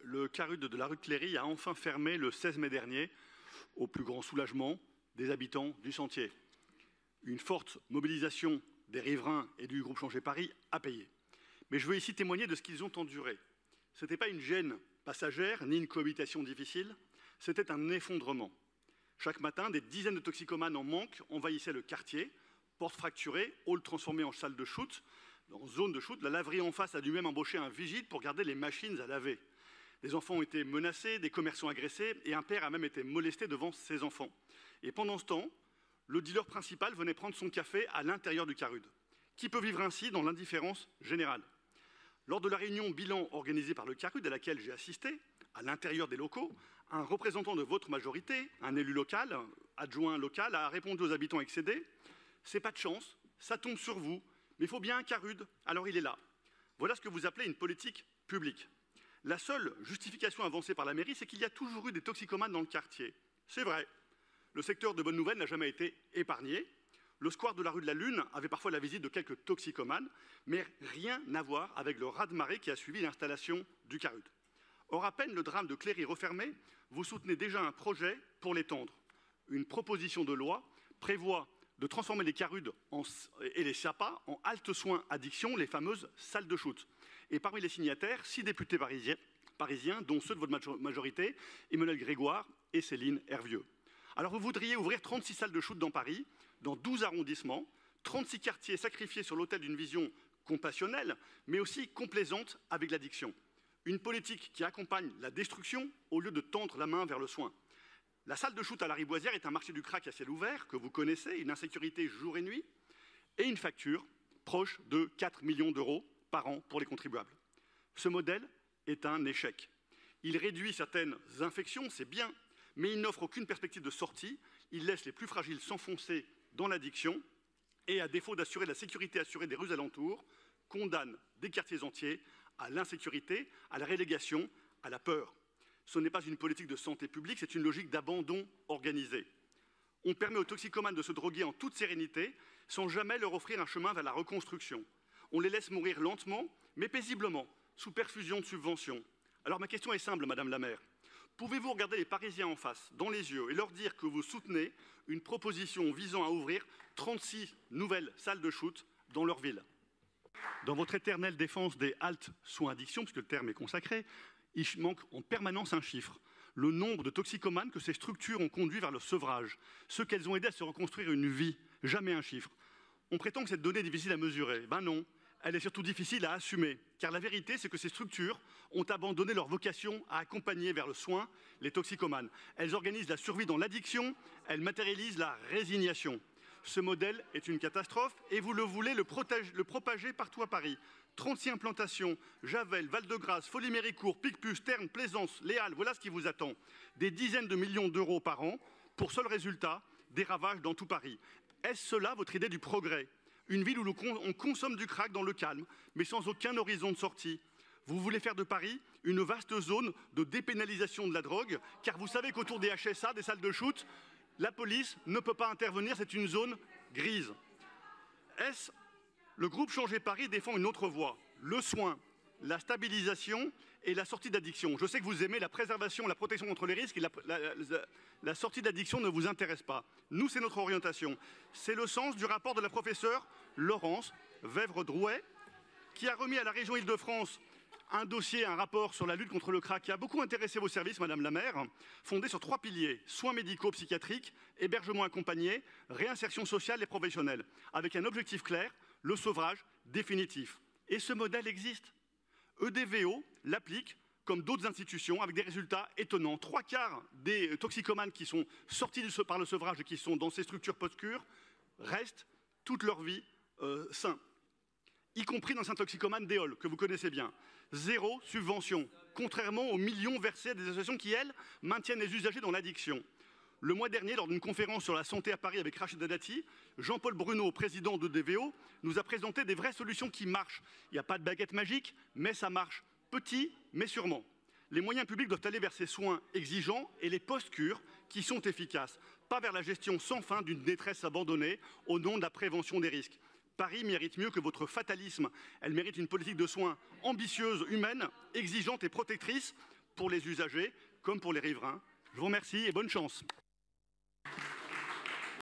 le CARUD de la rue de Cléry a enfin fermé le 16 mai dernier, au plus grand soulagement des habitants du sentier. Une forte mobilisation des riverains et du groupe Changer Paris a payé. Mais je veux ici témoigner de ce qu'ils ont enduré. Ce n'était pas une gêne passagère, ni une cohabitation difficile, c'était un effondrement. Chaque matin, des dizaines de toxicomanes en manque envahissaient le quartier, portes fracturées, halls transformés en salle de shoot. Dans zone de shoot, la laverie en face a dû même embaucher un vigile pour garder les machines à laver. Des enfants ont été menacés, des commerçants agressés, et un père a même été molesté devant ses enfants. Et pendant ce temps, le dealer principal venait prendre son café à l'intérieur du CARUD. Qui peut vivre ainsi dans l'indifférence générale? Lors de la réunion bilan organisée par le CARUD, à laquelle j'ai assisté, à l'intérieur des locaux, un représentant de votre majorité, un élu local, adjoint local, a répondu aux habitants excédés « C'est pas de chance, ça tombe sur vous, mais il faut bien un CARUD, alors il est là ». Voilà ce que vous appelez une politique publique. La seule justification avancée par la mairie, c'est qu'il y a toujours eu des toxicomanes dans le quartier. C'est vrai. Le secteur de Bonne Nouvelle n'a jamais été épargné. Le square de la rue de la Lune avait parfois la visite de quelques toxicomanes, mais rien à voir avec le raz-de-marée qui a suivi l'installation du CARUD. Or, à peine le drame de Cléry refermé, vous soutenez déjà un projet pour l'étendre. Une proposition de loi prévoit de transformer les CARUD et les SAPA en halte soins addiction, les fameuses salles de shoot. Et parmi les signataires, 6 députés parisiens, dont ceux de votre majorité, Emmanuel Grégoire et Céline Hervieux. Alors vous voudriez ouvrir 36 salles de shoot dans Paris, dans 12 arrondissements, 36 quartiers sacrifiés sur l'autel d'une vision compassionnelle, mais aussi complaisante avec l'addiction. Une politique qui accompagne la destruction au lieu de tendre la main vers le soin. La salle de shoot à la Riboisière est un marché du crack à ciel ouvert que vous connaissez, une insécurité jour et nuit, et une facture proche de 4 millions d'euros par an pour les contribuables. Ce modèle est un échec. Il réduit certaines infections, c'est bien, mais il n'offre aucune perspective de sortie. Il laisse les plus fragiles s'enfoncer dans l'addiction et, à défaut d'assurer la sécurité assurée des rues alentours, condamne des quartiers entiers à l'insécurité, à la relégation, à la peur. Ce n'est pas une politique de santé publique, c'est une logique d'abandon organisé. On permet aux toxicomanes de se droguer en toute sérénité, sans jamais leur offrir un chemin vers la reconstruction. On les laisse mourir lentement, mais paisiblement, sous perfusion de subventions. Alors ma question est simple, Madame la maire. Pouvez-vous regarder les Parisiens en face, dans les yeux, et leur dire que vous soutenez une proposition visant à ouvrir 36 nouvelles salles de shoot dans leur ville? Dans votre éternelle défense des haltes soins addiction, puisque le terme est consacré, il manque en permanence un chiffre. Le nombre de toxicomanes que ces structures ont conduit vers le sevrage. Ceux qu'elles ont aidés à se reconstruire une vie. Jamais un chiffre. On prétend que cette donnée est difficile à mesurer. Ben non, elle est surtout difficile à assumer. Car la vérité, c'est que ces structures ont abandonné leur vocation à accompagner vers le soin les toxicomanes. Elles organisent la survie dans l'addiction, elles matérialisent la résignation. Ce modèle est une catastrophe et vous le voulez le propager partout à Paris. 36 implantations, Javel, Val-de-Grâce, Folie-Méricourt, Picpus, Terne, Plaisance, Les Halles, voilà ce qui vous attend. Des dizaines de millions d'euros par an, pour seul résultat, des ravages dans tout Paris. Est-ce cela votre idée du progrès? Une ville où on consomme du crack dans le calme, mais sans aucun horizon de sortie. Vous voulez faire de Paris une vaste zone de dépénalisation de la drogue, car vous savez qu'autour des HSA, des salles de shoot, la police ne peut pas intervenir, c'est une zone grise. Le groupe Changer Paris défend une autre voie, le soin, la stabilisation et la sortie d'addiction. Je sais que vous aimez la préservation, la protection contre les risques et la sortie d'addiction ne vous intéresse pas. Nous, c'est notre orientation. C'est le sens du rapport de la professeure Laurence Vèvre-Drouet qui a remis à la région Île-de-France un dossier, un rapport sur la lutte contre le crack qui a beaucoup intéressé vos services, Madame la maire, fondé sur 3 piliers, soins médicaux psychiatriques, hébergement accompagné, réinsertion sociale et professionnelle, avec un objectif clair, le sevrage définitif. Et ce modèle existe. EDVO l'applique comme d'autres institutions avec des résultats étonnants. 3/4 des toxicomanes qui sont sortis par le sevrage et qui sont dans ces structures post-cure restent toute leur vie sains. Y compris dans un toxicomane d'Éole, que vous connaissez bien. 0 subvention, contrairement aux millions versés à des associations qui, elles, maintiennent les usagers dans l'addiction. Le mois dernier, lors d'une conférence sur la santé à Paris avec Rachida Dati, Jean-Paul Bruno, président de DVO, nous a présenté des vraies solutions qui marchent. Il n'y a pas de baguette magique, mais ça marche. Petit, mais sûrement. Les moyens publics doivent aller vers ces soins exigeants et les post-cures qui sont efficaces, pas vers la gestion sans fin d'une détresse abandonnée au nom de la prévention des risques. Paris mérite mieux que votre fatalisme. Elle mérite une politique de soins ambitieuse, humaine, exigeante et protectrice, pour les usagers comme pour les riverains. Je vous remercie et bonne chance.